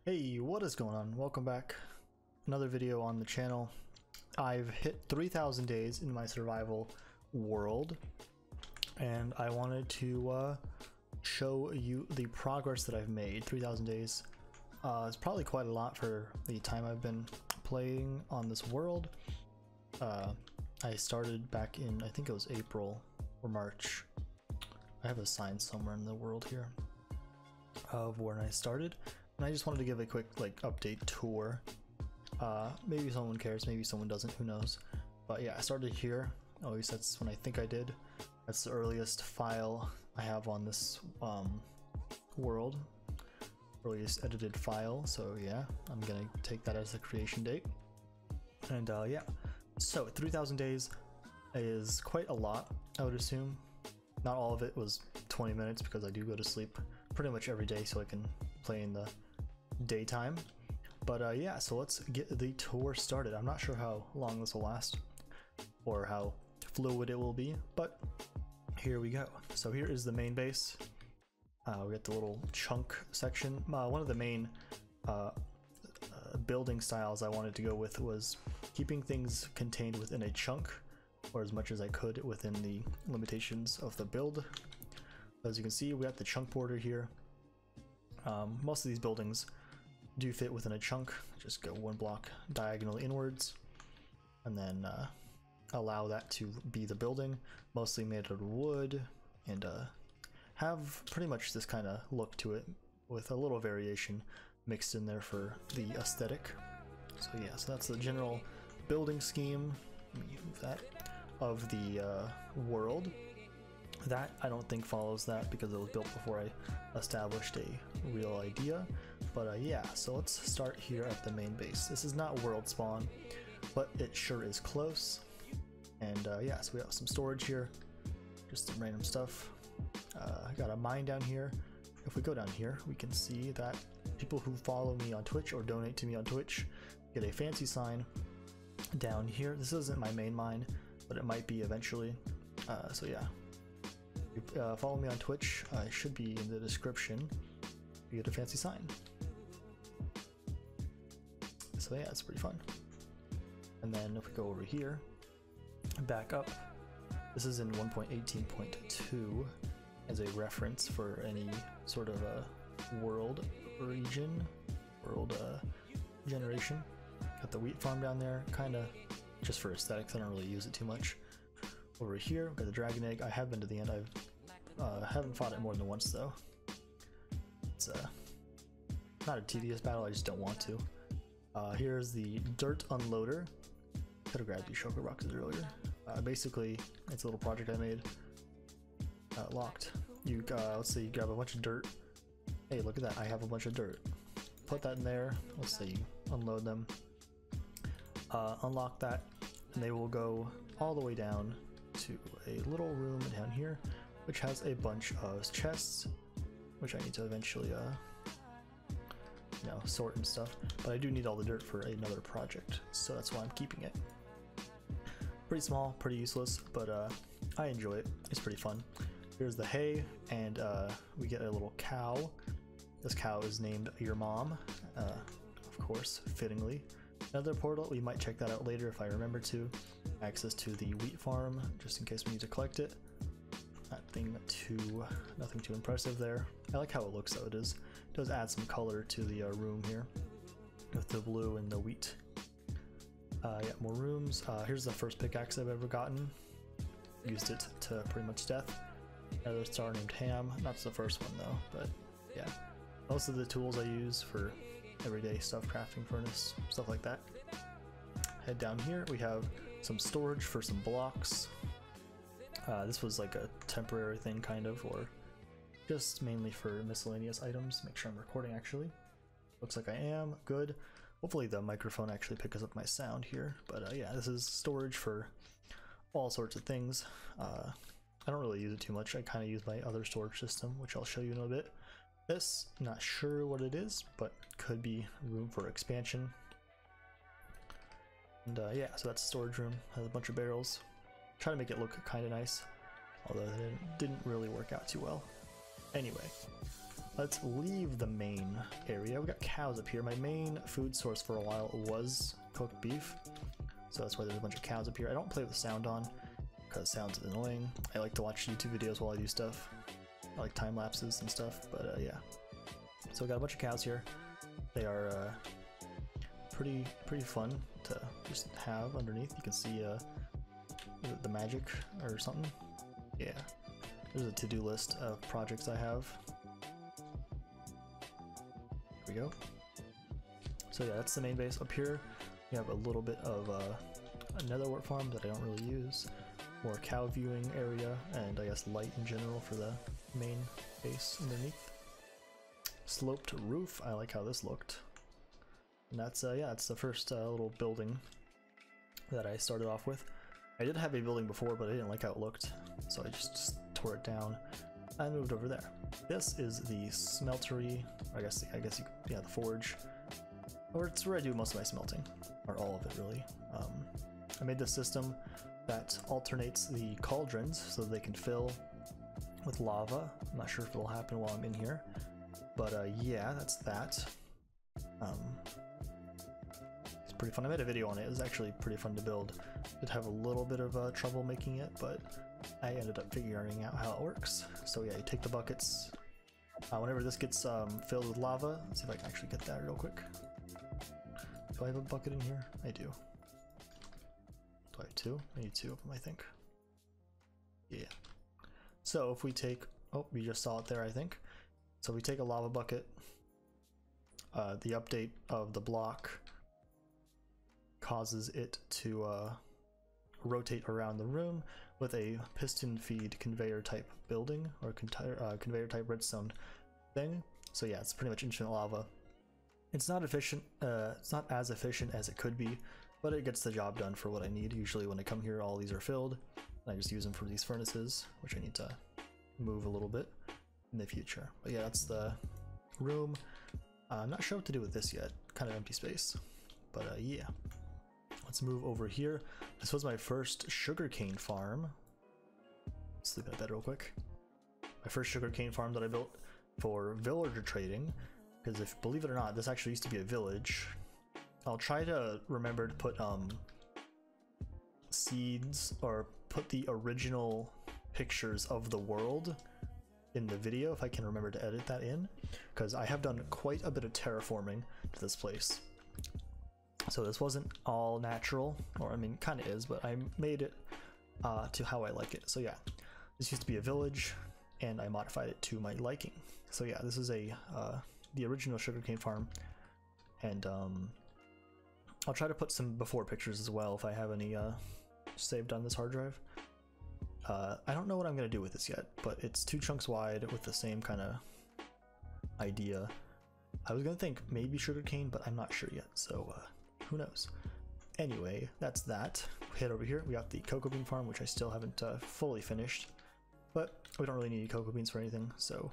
Hey, what is going on? Welcome back. Another video on the channel. I've hit 3,000 days in my survival world, and I wanted to show you the progress that I've made. 3,000 days. It's probably quite a lot for the time I've been playing on this world. I started back in, I think it was April or March. I have a sign somewhere in the world here of when I started. And I just wanted to give a quick update tour. Maybe someone cares, maybe someone doesn't, who knows. But yeah, I started here. At least that's when I think I did. That's the earliest file I have on this world. Earliest edited file. So yeah, I'm gonna take that as the creation date. And yeah, so 3,000 days is quite a lot, I would assume. Not all of it was 20 minutes because I do go to sleep pretty much every day so I can play in the daytime. But yeah, so let's get the tour started. I'm not sure how long this will last or how fluid it will be, but here we go. So here is the main base. We got the little chunk section. One of the main building styles I wanted to go with was keeping things contained within a chunk, or as much as I could within the limitations of the build. As you can see, we got the chunk border here. Most of these buildings do fit within a chunk. Just go one block diagonally inwards and then allow that to be the building, mostly made out of wood, and have pretty much this kind of look to it with a little variation mixed in there for the aesthetic. So yeah, so that's the general building scheme. Let me move that of the world. That I don't think follows that because it was built before I established a real idea. But yeah, so let's start here at the main base. This is not world spawn, but it sure is close. And yeah, so we have some storage here, just some random stuff. I got a mine down here. If we go down here, we can see that people who follow me on Twitch or donate to me on Twitch get a fancy sign down here. This isn't my main mine, but it might be eventually. So yeah. If you follow me on Twitch, I should be in the description. You get a fancy sign. So yeah, it's pretty fun. And then if we go over here, back up, this is in 1.18.2 as a reference for any sort of a world region, world generation. Got the wheat farm down there, kind of just for aesthetics. I don't really use it too much. Over here, we've got the dragon egg. I have been to the end. I haven't fought it more than once though. It's not a tedious battle, I just don't want to. Here's the dirt unloader. Could have grabbed these shulker boxes earlier. Basically, it's a little project I made. Locked. You let's say you grab a bunch of dirt. Hey, look at that! I have a bunch of dirt. Put that in there. Let's say you unload them. Unlock that, and they will go all the way down to a little room down here, which has a bunch of chests, which I need to eventually you know, sort and stuff. But I do need all the dirt for another project, so that's why I'm keeping it. Pretty small, pretty useless, but I enjoy it. It's pretty fun. Here's the hay, and we get a little cow. This cow is named Your Mom, of course, fittingly. Another portal, we might check that out later if I remember to. Access to the wheat farm, just in case we need to collect it. Nothing too impressive there. I like how it looks though. It does add some color to the room here with the blue and the wheat. Yeah, more rooms. Here's the first pickaxe I've ever gotten. Used it to pretty much death. Another star named Ham. Not the first one though, but yeah. Most of the tools I use for everyday stuff, crafting furnace, stuff like that. Head down here, we have some storage for some blocks. This was like a temporary thing kind of, or just mainly for miscellaneous items. Make sure I'm recording actually. Looks like I am. Good. Hopefully the microphone actually picks up my sound here. But yeah, this is storage for all sorts of things. I don't really use it too much. I kind of use my other storage system, which I'll show you in a bit. This, not sure what it is, but could be room for expansion. And yeah, so that's the storage room. Has a bunch of barrels. Try to make it look kind of nice, although it didn't really work out too well. Anyway, let's leave the main area. We got cows up here. My main food source for a while was cooked beef, so that's why there's a bunch of cows up here. I don't play with sound on because sound's annoying. I like to watch YouTube videos while I do stuff. I like time lapses and stuff, but yeah. So we got a bunch of cows here. They are pretty fun to just have underneath. You can see the magic or something. Yeah, there's a to-do list of projects I have. There we go. So yeah, that's the main base. Up here we have a little bit of a nether wart farm that I don't really use. More cow viewing area, and I guess light in general for the main base underneath. Sloped roof, I like how this looked. And that's yeah, it's the first little building that I started off with. I did have a building before, but I didn't like how it looked, so I just tore it down and moved over there. This is the smeltery, I guess yeah, the forge, or it's where I do most of my smelting, or all of it really. I made this system that alternates the cauldrons so they can fill with lava. I'm not sure if it'll happen while I'm in here, but yeah, that's that. It's pretty fun. I made a video on it. It was actually pretty fun to build. Did have a little bit of trouble making it, but I ended up figuring out how it works. So yeah, you take the buckets. Whenever this gets filled with lava, let's see if I can actually get that real quick. Do I have a bucket in here? I do. Do I have two? I need two of them, I think. Yeah. So if we take, oh, we just saw it there, I think. So we take a lava bucket. The update of the block causes it to rotate around the room with a piston feed conveyor type building, or conveyor type redstone thing. So yeah, it's pretty much infinite lava. It's not efficient, it's not as efficient as it could be, but it gets the job done for what I need. Usually when I come here, all these are filled, and I just use them for these furnaces, which I need to move a little bit in the future. But yeah, that's the room. I'm not sure what to do with this yet, kind of empty space, but yeah. Let's move over here. This was my first sugarcane farm. Sleep in bed real quick. My first sugarcane farm that I built for villager trading, because if, believe it or not, this actually used to be a village. I'll try to remember to put seeds, or put the original pictures of the world in the video if I can remember to edit that in, because I have done quite a bit of terraforming to this place. So this wasn't all natural, or I mean kind of is, but I made it to how I like it. So yeah, this used to be a village and I modified it to my liking. So yeah, this is a the original sugarcane farm, and I'll try to put some before pictures as well if I have any saved on this hard drive. I don't know what I'm gonna do with this yet, but it's 2 chunks wide with the same kind of idea. I was gonna think maybe sugarcane, but I'm not sure yet, so who knows. Anyway, that's that. Head over here, we got the cocoa bean farm, which I still haven't fully finished, but we don't really need cocoa beans for anything, so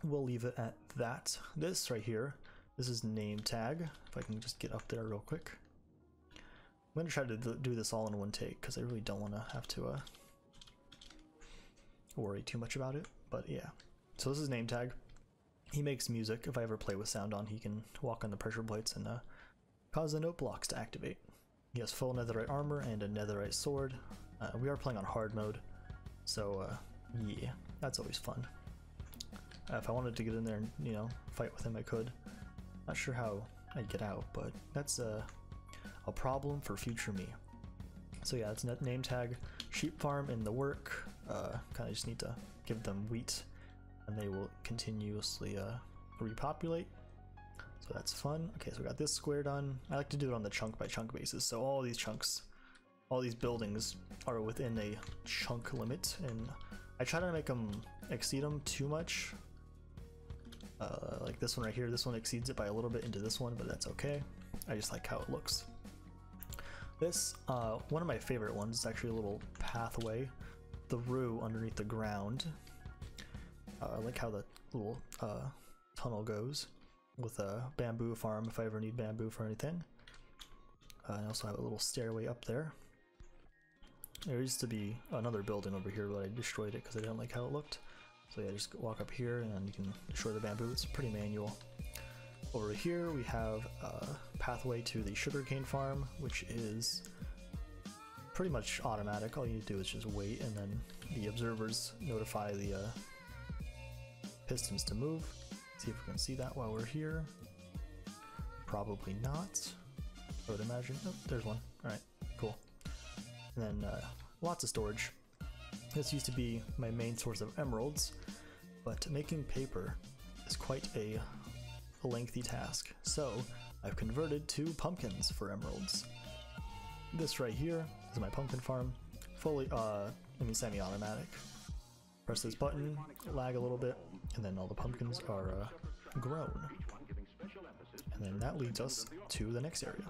we'll leave it at that. This right here, this is name tag. If I can just get up there real quick. I'm gonna try to do this all in one take because I really don't want to have to worry too much about it, but yeah. So this is name tag. He makes music. If I ever play with sound on, he can walk on the pressure plates and cause the note blocks to activate. He has full netherite armor and a netherite sword. We are playing on hard mode, so yeah, that's always fun. If I wanted to get in there and, you know, fight with him, I could. Not sure how I'd get out, but that's a problem for future me. So yeah, it's name tag. Sheep farm in the work. Kind of just need to give them wheat, and they will continuously repopulate. So that's fun. Okay, so we got this square done. I like to do it on the chunk by chunk basis. So all these chunks, all these buildings are within a chunk limit, and I try to make them exceed them too much. Like this one right here, this one exceeds it by a little bit into this one, but that's okay. I just like how it looks. This, one of my favorite ones, is actually a little pathway through underneath the ground. I like how the little tunnel goes with a bamboo farm if I ever need bamboo for anything. I also have a little stairway up there. There used to be another building over here, but I destroyed it because I didn't like how it looked. So yeah, just walk up here and you can destroy the bamboo. It's pretty manual. Over here we have a pathway to the Sugarcane Farm, which is pretty much automatic. All you need to do is just wait, and then the observers notify the pistons to move. See if we can see that while we're here. Probably not, I would imagine. Oh, there's one. Alright, cool. And then lots of storage. This used to be my main source of emeralds, but making paper is quite a lengthy task. So I've converted to pumpkins for emeralds. This right here is my pumpkin farm, fully, semi-automatic. Press this button, lag a little bit, and then all the pumpkins are grown. And then that leads us to the next area.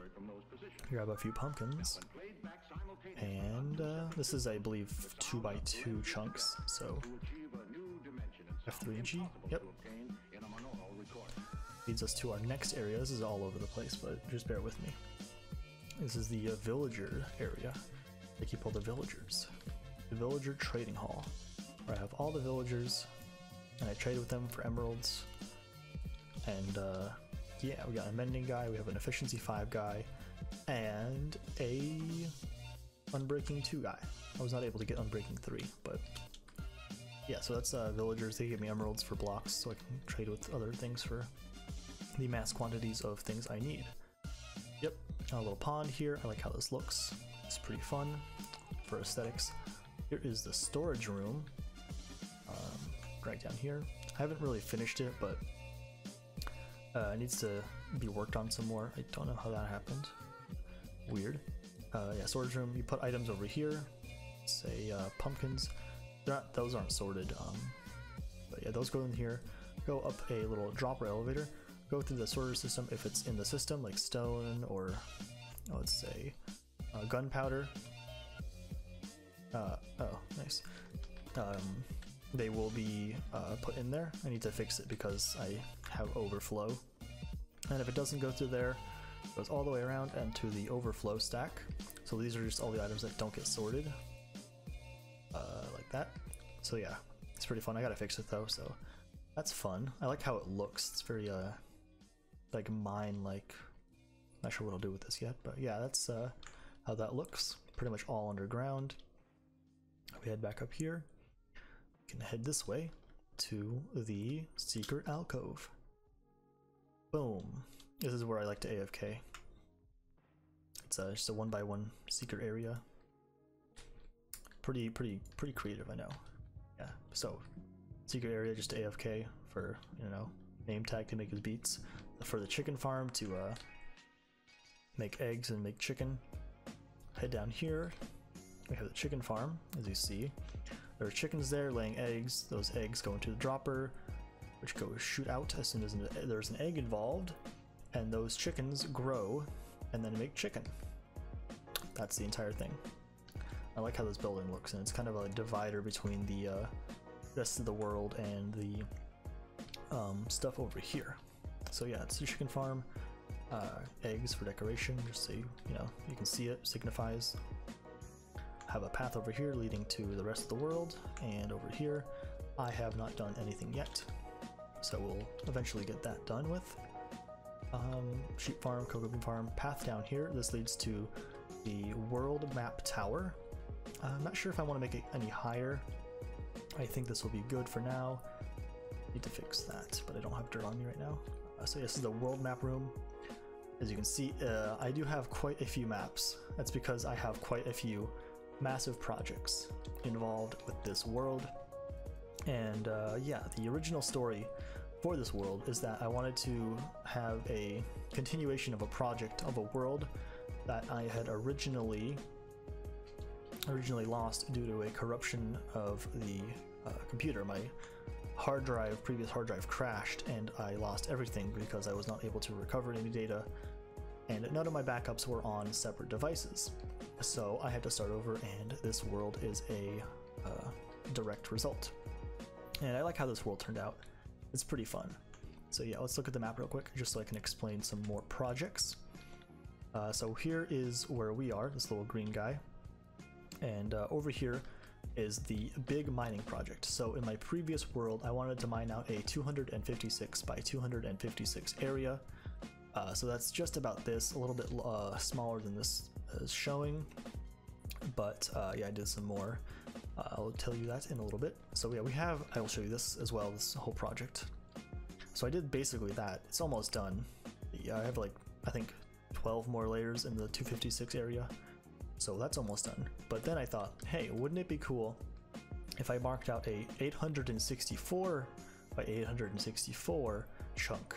Grab a few pumpkins, and this is, I believe, 2x2 chunks, so F3 and G, yep. Leads us to our next area. This is all over the place, but just bear with me. This is the villager area. They keep all the villagers. The villager trading hall, where I have all the villagers, and I trade with them for emeralds. And yeah, we got a mending guy, we have an efficiency 5 guy, and a unbreaking 2 guy. I was not able to get unbreaking 3, but yeah, so that's villagers. They give me emeralds for blocks, so I can trade with other things for the mass quantities of things I need. Yep, a little pond here. I like how this looks. It's pretty fun for aesthetics. Here is the storage room, right down here. I haven't really finished it, but it needs to be worked on some more. I don't know how that happened. Weird. Yeah, storage room. You put items over here. Say pumpkins. Those aren't sorted. But yeah, those go in here. Go up a little dropper elevator. Go through the sorter system if it's in the system, like stone or let's say gunpowder. Oh, nice. They will be put in there. I need to fix it because I have overflow. And if it doesn't go through there, it goes all the way around and to the overflow stack. So these are just all the items that don't get sorted. Like that. So yeah, it's pretty fun. I gotta fix it though, so that's fun. I like how it looks. It's very like mine-like. Not sure what I'll do with this yet, but yeah, that's how that looks. Pretty much all underground. We head back up here. We can head this way to the secret alcove. Boom. This is where I like to AFK. It's just a 1x1 secret area. Pretty creative, I know. Yeah. So, secret area just to AFK for, you know, name tag to make his beats. For the chicken farm to make eggs and make chicken. Head down here. We have the chicken farm, as you see. There are chickens there laying eggs. Those eggs go into the dropper, which go shoot out as soon as there's an egg involved, and those chickens grow and then make chicken. That's the entire thing. I like how this building looks, and it's kind of a divider between the rest of the world and the stuff over here. So yeah, it's a chicken farm. Eggs for decoration, just so you know, you can see it, signifies. Have a path over here leading to the rest of the world, and over here I have not done anything yet, so we'll eventually get that done with. Sheep farm, cocoa bean farm, path down here. This leads to the world map tower. I'm not sure if I want to make it any higher. I think this will be good for now. Need to fix that, but I don't have dirt on me right now. So this is the world map room. As you can see, I do have quite a few maps. That's because I have quite a few massive projects involved with this world. And yeah, the original story for this world is that I wanted to have a continuation of a project of a world that I had originally lost due to a corruption of the computer. My previous hard drive crashed, and I lost everything because I was not able to recover any data, and none of my backups were on separate devices. So I had to start over, and this world is a direct result. And I like how this world turned out. It's pretty fun. So yeah, let's look at the map real quick, just so I can explain some more projects. So here is where we are, this little green guy. And over here, is the big mining project. So in my previous world, I wanted to mine out a 256 by 256 area. So that's just about this, a little bit smaller than this is showing. But yeah, I did some more. I'll tell you that in a little bit. So yeah, I will show you this as well, this whole project. So I did basically that. It's almost done. Yeah, I have like, I think 12 more layers in the 256 area. So that's almost done. But then I thought, hey, wouldn't it be cool if I marked out a 864 by 864 chunk?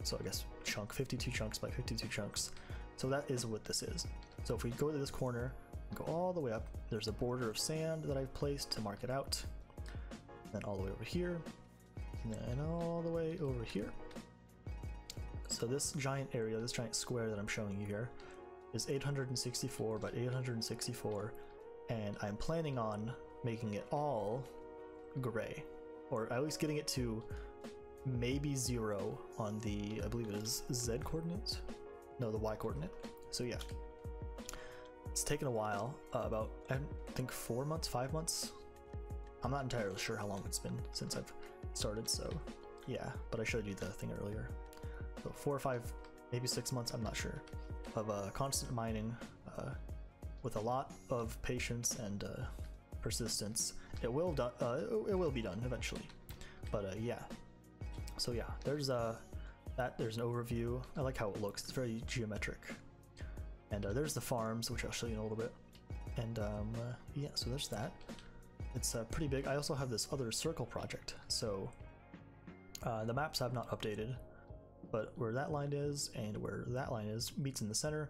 So I guess chunk, 52 chunks by 52 chunks. So that is what this is. So if we go to this corner, go all the way up, there's a border of sand that I've placed to mark it out. Then all the way over here, and then all the way over here. So this giant area, this giant square that I'm showing you here, is 864 by 864, and I'm planning on making it all gray, or at least getting it to maybe 0 on the, I believe it is Z coordinates? No, the Y coordinate. So yeah, it's taken a while, about I think 4 months, 5 months. I'm not entirely sure how long it's been since I've started, so yeah, but I showed you the thing earlier. So 4 or 5, maybe 6 months, I'm not sure, of constant mining with a lot of patience and persistence. It will be done eventually. But yeah, so yeah, there's there's an overview. I like how it looks. It's very geometric. And there's the farms, which I'll show you in a little bit. And yeah, so there's that. It's pretty big. I also have this other circle project. So the maps have not updated, but where that line is and where that line is meets in the center.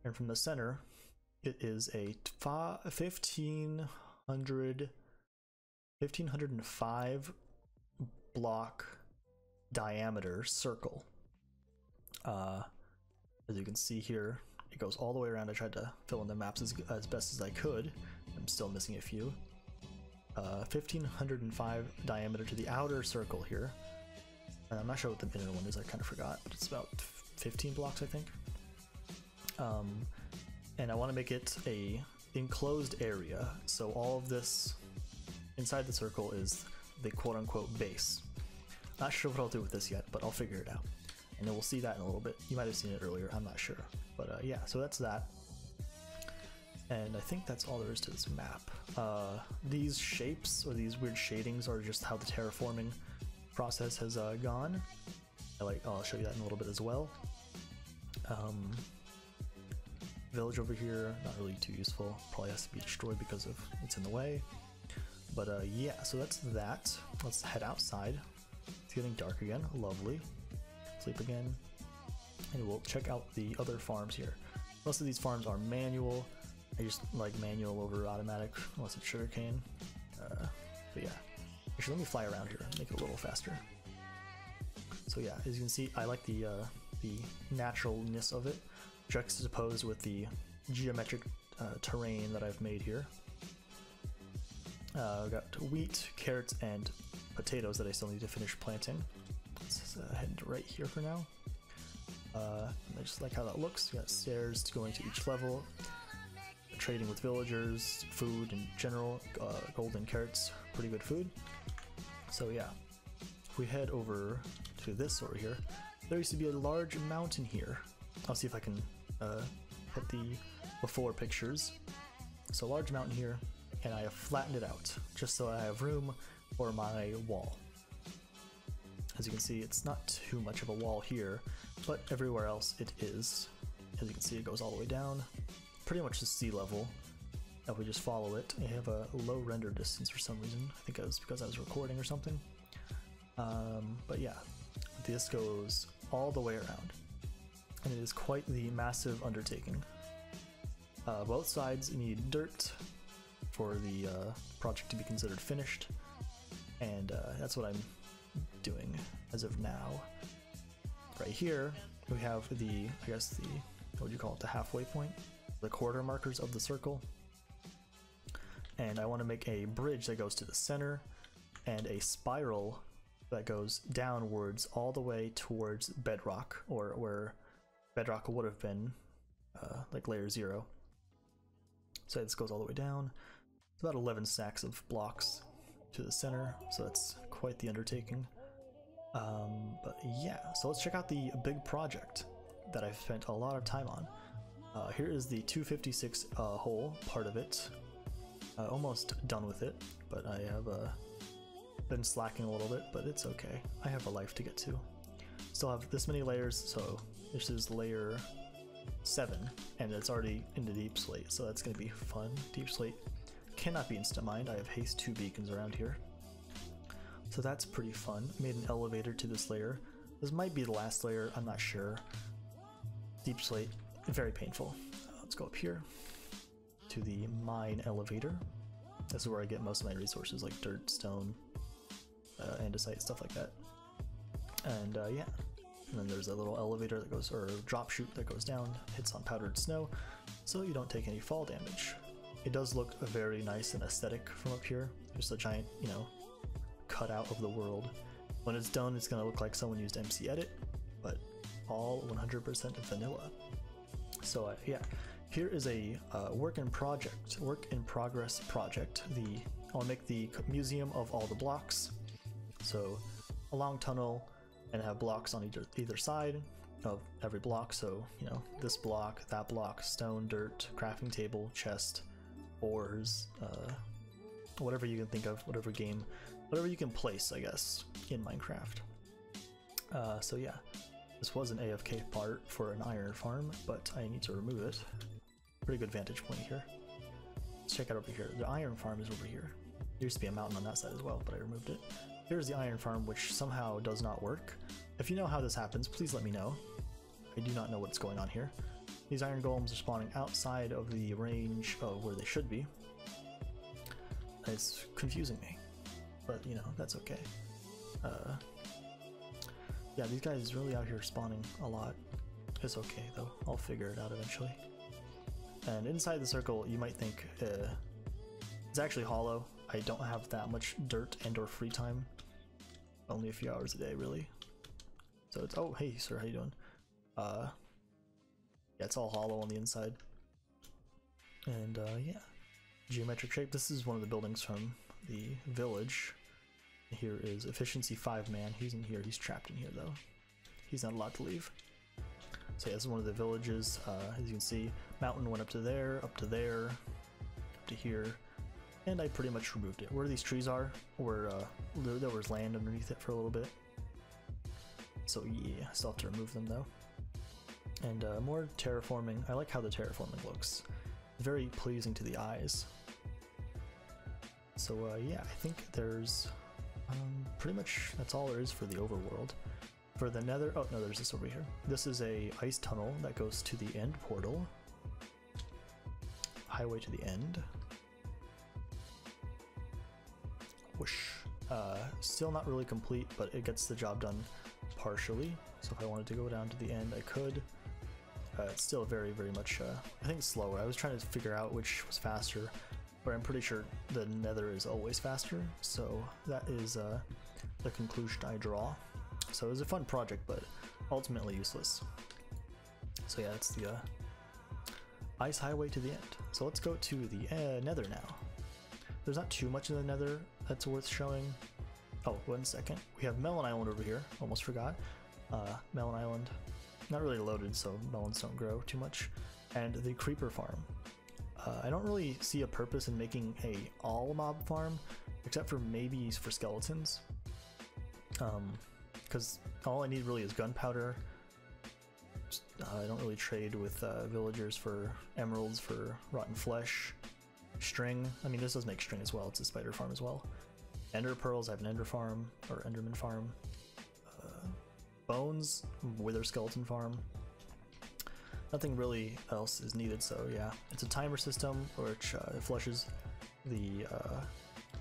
And from the center, it is a 1505 block diameter circle. As you can see here, it goes all the way around. I tried to fill in the maps as best as I could. I'm still missing a few. 1505 diameter to the outer circle here. I'm not sure what the inner one is, I kind of forgot, but it's about 15 blocks, I think. And I want to make it a enclosed area, so all of this inside the circle is the quote-unquote base. Not sure what I'll do with this yet, but I'll figure it out. And then we'll see that in a little bit. You might have seen it earlier, I'm not sure. But yeah, so that's that. And I think that's all there is to this map. These shapes, or these weird shadings, are just how the terraforming process has gone. I'll show you that in a little bit as well. Village over here, not really too useful. Probably has to be destroyed because of it's in the way. But yeah, so that's that. Let's head outside. It's getting dark again. Lovely. Sleep again. And we'll check out the other farms here. Most of these farms are manual. I just like manual over automatic, unless it's sugarcane. But yeah. Actually, let me fly around here, make it a little faster. So yeah, as you can see, I like the naturalness of it, juxtaposed with the geometric terrain that I've made here. I've got wheat, carrots, and potatoes that I still need to finish planting. Let's head right here for now. I just like how that looks. You got stairs going to each level. Trading with villagers, food in general, golden carrots, pretty good food. So yeah, if we head over to this over here, there used to be a large mountain here. I'll see if I can put the before pictures. So large mountain here, and I have flattened it out just so I have room for my wall. As you can see, it's not too much of a wall here, but everywhere else it is. As you can see, it goes all the way down, pretty much to sea level. If we just follow it, I have a low render distance for some reason. I think it was because I was recording or something. But yeah, this goes all the way around, and it is quite the massive undertaking. Both sides need dirt for the project to be considered finished, and that's what I'm doing as of now. Right here, we have the, I guess the, what would you call it, the halfway point, the quarter markers of the circle. And I want to make a bridge that goes to the center and a spiral that goes downwards all the way towards bedrock, or where bedrock would have been like layer 0. So this goes all the way down, It's about 11 stacks of blocks to the center, so that's quite the undertaking. But yeah, so let's check out the big project that I've spent a lot of time on. Here is the 256 hole part of it. Almost done with it, but I have been slacking a little bit, but it's okay. I have a life to get to. Still have this many layers, so this is layer 7, and it's already into deep slate, so that's going to be fun. Deep slate cannot be instant mined. I have haste 2 beacons around here, so that's pretty fun. Made an elevator to this layer. This might be the last layer, I'm not sure. Deep slate, very painful. Let's go up here to the mine elevator. This is where I get most of my resources like dirt, stone, andesite, stuff like that. And yeah, and then there's a little elevator that goes, or drop chute that goes down, hits on powdered snow, so you don't take any fall damage. It does look very nice and aesthetic from up here. Just a giant, you know, cutout of the world. When it's done, it's gonna look like someone used MC Edit, but all 100% vanilla. So yeah, here is a work in progress project. I'll make the museum of all the blocks. So a long tunnel, and have blocks on either side of every block. So you know, this block, that block, stone, dirt, crafting table, chest, ores, whatever you can think of, whatever you can place, I guess, in Minecraft. So yeah. This was an AFK part for an iron farm, but I need to remove it. Pretty good vantage point here. Let's check out over here. The iron farm is over here. There used to be a mountain on that side as well, but I removed it. Here's the iron farm, which somehow does not work. If you know how this happens, please let me know. I do not know what's going on here. These iron golems are spawning outside of the range of where they should be. It's confusing me, but you know, that's okay. Yeah, these guys really out here spawning a lot. It's okay though, I'll figure it out eventually. And inside the circle, you might think it's actually hollow. I don't have that much dirt and or free time. Only a few hours a day, really. So it's, oh hey sir, how you doing? Yeah, it's all hollow on the inside. And yeah, geometric shape. This is one of the buildings from the village. Here is efficiency 5 man. He's in here. He's trapped in here though. He's not allowed to leave. So yeah, this is one of the villages. As you can see, mountain went up to there, up to here, and I pretty much removed it. Where these trees are, where there was land underneath it for a little bit. So yeah, still have to remove them though. And more terraforming. I like how the terraforming looks. Very pleasing to the eyes. So yeah, I think there's pretty much that's all there is for the overworld. For the nether, oh no, there's this over here. This is a ice tunnel that goes to the end portal. Highway to the end. Whoosh. Still not really complete, but it gets the job done partially. So if I wanted to go down to the end, I could. It's still very, very much, I think slower. I was trying to figure out which was faster, but I'm pretty sure the nether is always faster. So that is the conclusion I draw. So it was a fun project, but ultimately useless. So yeah, that's the ice highway to the end. So let's go to the nether now. There's not too much in the nether that's worth showing. Oh, 1 second. We have Melon Island over here. Almost forgot. Melon Island. Not really loaded, so melons don't grow too much. And the creeper farm. I don't really see a purpose in making a all mob farm, except for maybe for skeletons. Because all I need really is gunpowder. I don't really trade with villagers for emeralds, for rotten flesh, string. I mean, this does make string as well. It's a spider farm as well. Ender pearls. I have an ender farm or enderman farm. Bones, wither skeleton farm. Nothing really else is needed, so yeah. It's a timer system which flushes the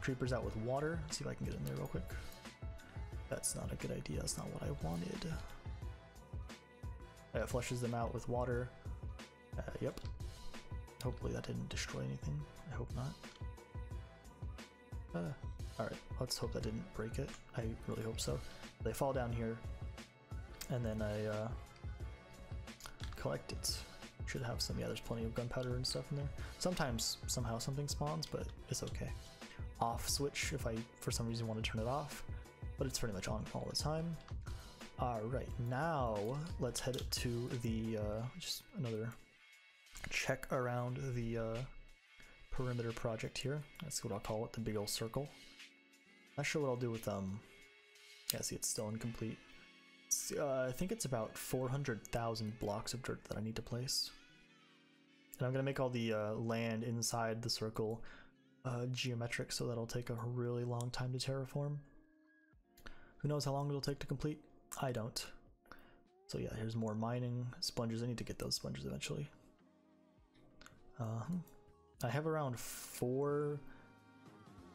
creepers out with water. Let's see if I can get in there real quick. That's not a good idea, that's not what I wanted. It flushes them out with water. Yep. Hopefully that didn't destroy anything. I hope not. Alright, let's hope that didn't break it. I really hope so. They fall down here, and then I collect it. Should have some, yeah, there's plenty of gunpowder and stuff in there. Sometimes, somehow something spawns, but it's okay. Off switch if I, for some reason, want to turn it off, but it's pretty much on all the time. Alright, now let's head to the, just another check around the perimeter project here. That's what I'll call it, the big old circle. Not sure what I'll do with, yeah, see, it's still incomplete. I think it's about 400,000 blocks of dirt that I need to place. And I'm gonna make all the land inside the circle geometric, so that'll take a really long time to terraform. Who knows how long it'll take to complete? I don't. So yeah, here's more mining sponges. I need to get those sponges eventually. I have around 4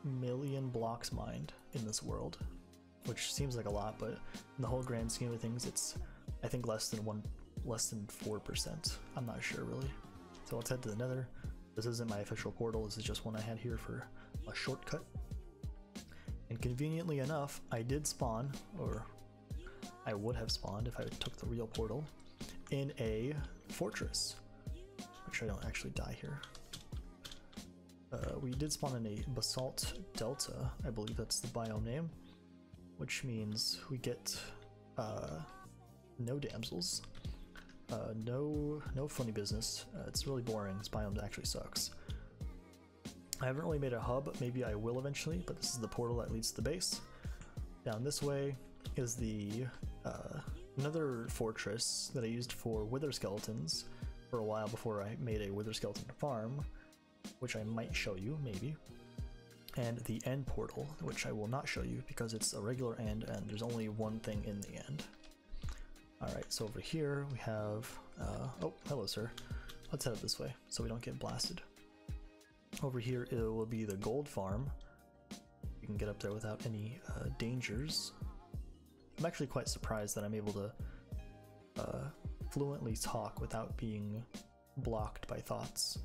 million blocks mined in this world, which seems like a lot, but in the whole grand scheme of things, it's, I think, less than 4%. I'm not sure really. So let's head to the Nether. This isn't my official portal, this is just one I had here for a shortcut. And conveniently enough, I did spawn, or I would have spawned if I took the real portal, in a fortress. Make sure I don't actually die here. We did spawn in a basalt delta, I believe that's the biome name, which means we get no damsels, no funny business. It's really boring. This biome actually sucks. I haven't really made a hub. Maybe I will eventually, but this is the portal that leads to the base. Down this way is the another fortress that I used for wither skeletons for a while before I made a wither skeleton farm, which I might show you, maybe. And the end portal, which I will not show you because it's a regular end and there's only one thing in the end. Alright, so over here we have, oh, hello sir. Let's head up this way so we don't get blasted. Over here it will be the gold farm. You can get up there without any dangers. I'm actually quite surprised that I'm able to fluently talk without being blocked by thoughts.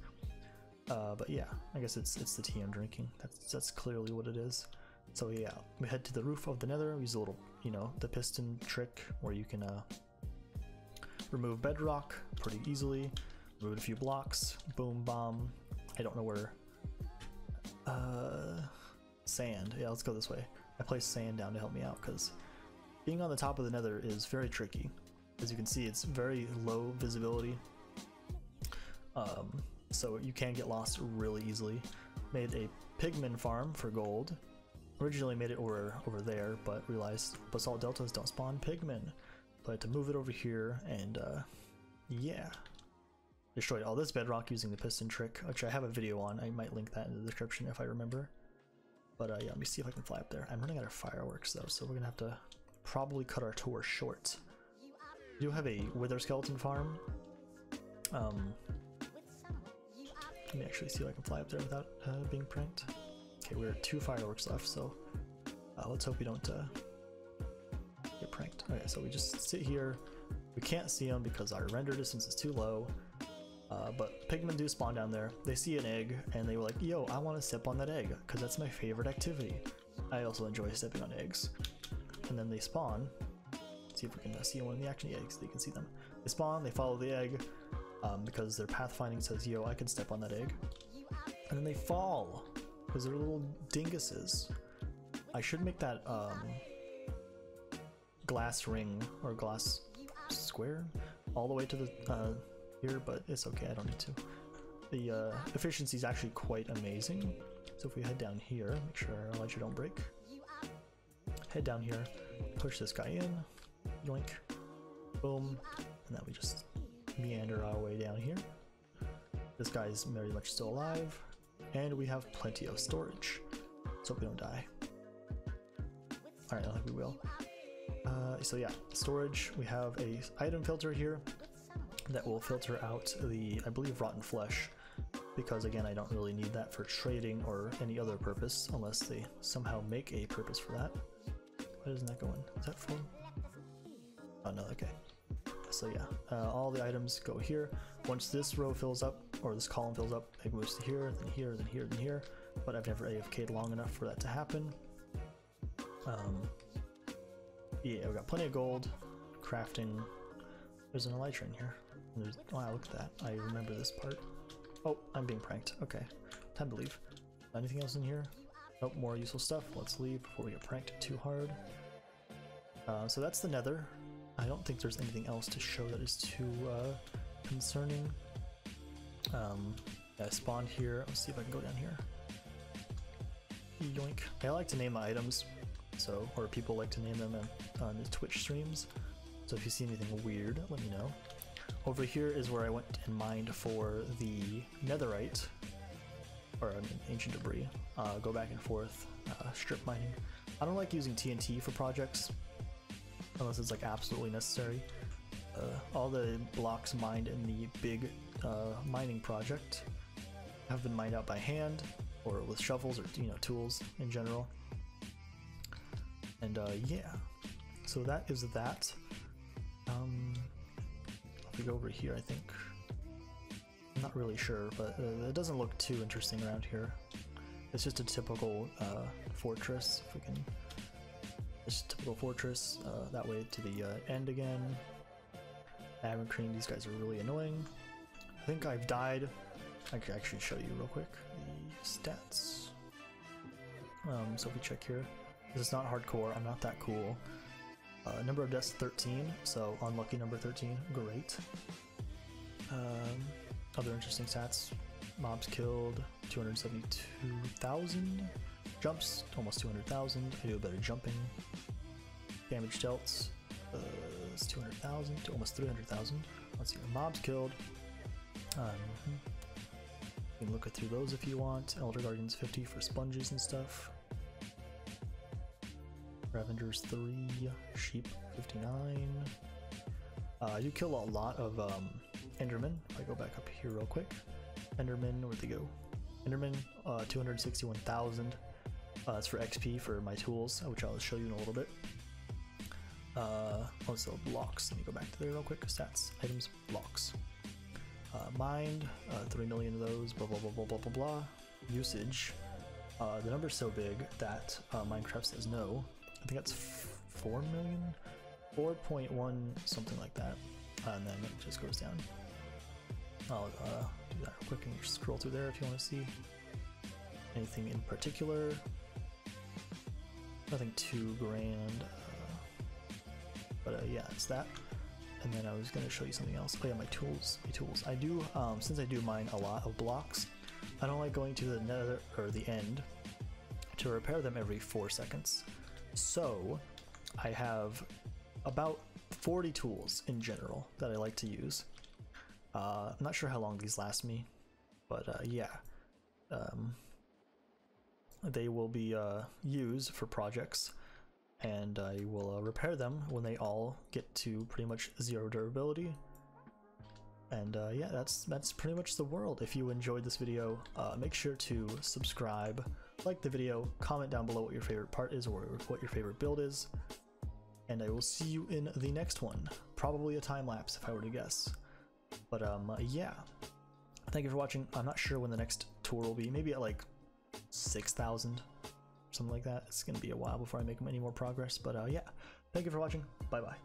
But yeah, I guess it's the tea I'm drinking. That's clearly what it is. So yeah, we head to the roof of the Nether. We use a little, you know, the piston trick where you can remove bedrock pretty easily. Remove a few blocks. Boom, bomb. I don't know where. Sand. Yeah, let's go this way. I placed sand down to help me out because being on the top of the Nether is very tricky. As you can see, it's very low visibility. So you can get lost really easily. Made a pigman farm for gold. Originally made it over there, but realized basalt deltas don't spawn pigmen. So I had to move it over here and yeah. Destroyed all this bedrock using the piston trick, which I have a video on. I might link that in the description if I remember. But yeah, let me see if I can fly up there. I'm running out of fireworks though, so we're gonna have to probably cut our tour short. We do have a wither skeleton farm. Let me actually see if I can fly up there without being pranked. Okay, we're at 2 fireworks left, so let's hope we don't get pranked. Okay, so we just sit here. We can't see them because our render distance is too low. But pigmen do spawn down there. They see an egg and they were like, yo, I want to step on that egg because that's my favorite activity. I also enjoy stepping on eggs. And then they spawn. Let's see if we can see one of the action eggs so you can see them. They spawn, they follow the egg because their pathfinding says, yo, I can step on that egg. And then they fall because they're little dinguses. I should make that glass ring or glass square all the way to the here, but it's okay, I don't need to. The efficiency is actually quite amazing. So if we head down here, make sure our ledger don't break. Head down here, push this guy in, yoink, boom, and then we just meander our way down here. This guy is very much still alive, and we have plenty of storage. Let's hope we don't die. Alright, I think we will. So yeah, storage, we have a item filter here that will filter out the, I believe, rotten flesh, because again, I don't really need that for trading or any other purpose, unless they somehow make a purpose for that. Why isn't that going? Is that full? Oh no, okay. So yeah, all the items go here. Once this row fills up, or this column fills up, it moves to here, then here, then here, then here, but I've never AFK'd long enough for that to happen. Yeah, we got plenty of gold, crafting. There's an elytra in here. Wow, look at that. I remember this part. Oh, I'm being pranked. Okay, time to leave. Anything else in here? Nope, more useful stuff. Let's leave before we get pranked too hard. So that's the Nether. I don't think there's anything else to show that is too concerning. I spawned here. Let's see if I can go down here. Yoink. I like to name my items, so, or people like to name them on the Twitch streams. So if you see anything weird, let me know. Over here is where I went and mined for the netherite, or I mean ancient debris. Go back and forth, strip mining. I don't like using TNT for projects, unless it's like absolutely necessary. All the blocks mined in the big mining project have been mined out by hand, or with shovels, or tools in general. And yeah, so that is that. If we go over here, I think, I'm not really sure, but it doesn't look too interesting around here. It's just a typical fortress. If we can, it's a typical fortress. That way to the end again. Iron cream. These guys are really annoying. I think I've died. I can actually show you real quick the stats. So if we check here, this is not hardcore. I'm not that cool. Number of deaths 13, so unlucky number 13. Great. Other interesting stats: mobs killed 272,000, jumps almost 200,000. I do a better jumping. Damage dealt is 200,000 to almost 300,000. Let's see, mobs killed. You can look through those if you want. Elder Guardians 50 for sponges and stuff. Ravengers 3, sheep 59. I do kill a lot of Endermen. If I go back up here real quick. Enderman, where'd they go? Enderman, 261,000. That's for XP for my tools, which I'll show you in a little bit. Also blocks. Let me go back to there real quick. Stats, items, blocks. Mined, 3 million of those. Blah blah blah blah blah blah blah. Usage. The number's so big that Minecraft says no. I think that's 4 million, 4.1 something like that, and then it just goes down. I'll do that real quick and just scroll through there if you want to see anything in particular. Nothing too grand, but yeah, it's that. And then I was going to show you something else. Oh yeah, my tools. I do, since I do mine a lot of blocks, I don't like going to the nether or the end to repair them every 4 seconds. So I have about 40 tools in general that I like to use. I'm not sure how long these last me, but yeah, they will be used for projects, and I will repair them when they all get to pretty much 0 durability. And yeah, that's pretty much the world. If you enjoyed this video, make sure to subscribe, like the video, comment down below what your favorite part is or what your favorite build is, and I will see you in the next one. Probably a time lapse if I were to guess. But yeah, thank you for watching. I'm not sure when the next tour will be. Maybe at like 6,000, something like that. It's gonna be a while before I make any more progress. But yeah, thank you for watching. Bye bye.